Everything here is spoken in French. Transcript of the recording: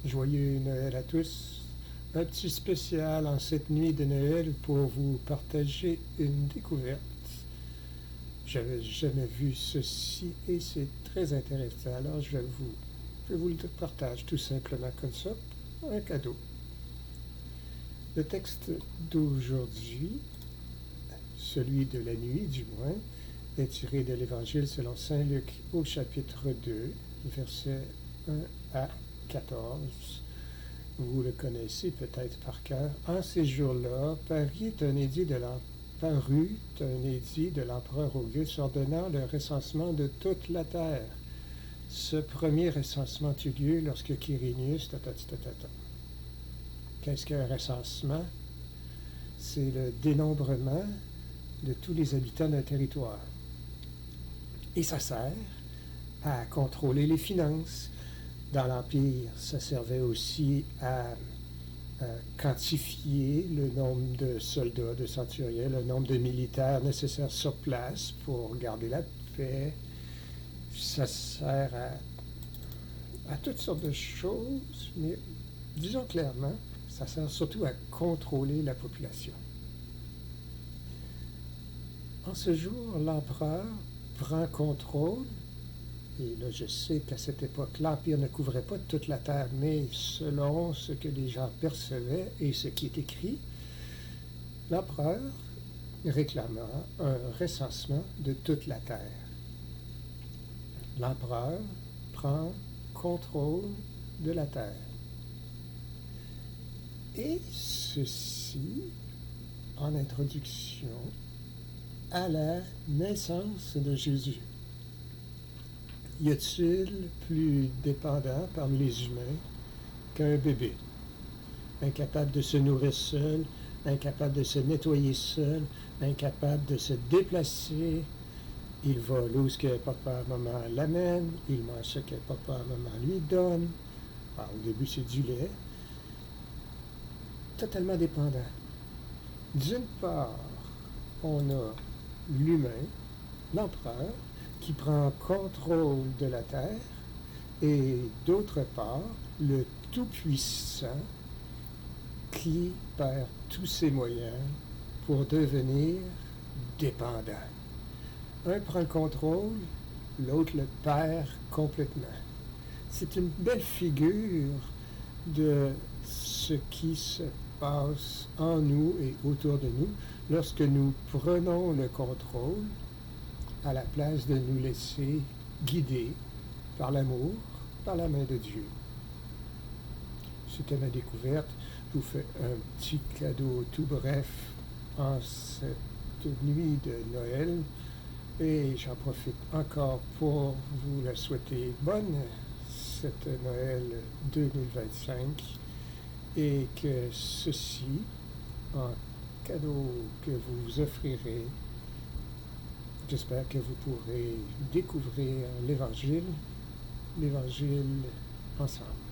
Joyeux Noël à tous. Un petit spécial en cette nuit de Noël pour vous partager une découverte. J'avais jamais vu ceci et c'est très intéressant. Alors je vous le partage tout simplement comme ça. Un cadeau. Le texte d'aujourd'hui, celui de la nuit du moins, est tiré de l'Évangile selon saint Luc au chapitre 2, versets 1 à 14. Vous le connaissez peut-être par cœur. En ces jours-là, parut un édit de l'empereur Auguste ordonnant le recensement de toute la terre. Ce premier recensement eut lieu lorsque Quirinius... Qu'est-ce qu'un recensement? C'est le dénombrement de tous les habitants d'un territoire. Et ça sert à contrôler les finances. Dans l'Empire, ça servait aussi à quantifier le nombre de soldats, de centurions, le nombre de militaires nécessaires sur place pour garder la paix. Ça sert à toutes sortes de choses, mais disons clairement, ça sert surtout à contrôler la population. En ce jour, l'empereur prend contrôle. Et là, je sais qu'à cette époque, l'Empire ne couvrait pas toute la terre, mais selon ce que les gens percevaient et ce qui est écrit, l'empereur réclama un recensement de toute la terre. L'empereur prend contrôle de la terre. Et ceci, en introduction, à la naissance de Jésus. Y a-t-il plus dépendant parmi les humains qu'un bébé? Incapable de se nourrir seul, incapable de se nettoyer seul, incapable de se déplacer. Il va là où ce que papa et maman l'amènent, il mange ce que papa et maman lui donnent. Alors, au début, c'est du lait. Totalement dépendant. D'une part, on a l'humain, l'empereur, qui prend contrôle de la terre, et d'autre part, le Tout-Puissant qui perd tous ses moyens pour devenir dépendant. Un prend le contrôle, l'autre le perd complètement. C'est une belle figure de ce qui se passe en nous et autour de nous lorsque nous prenons le contrôle à la place de nous laisser guider par l'amour, par la main de Dieu. C'était ma découverte. Je vous fais un petit cadeau tout bref en cette nuit de Noël et j'en profite encore pour vous la souhaiter bonne, cette Noël 2025, et que ceci, en cadeau que vous vous offrirez, j'espère que vous pourrez découvrir l'Évangile ensemble.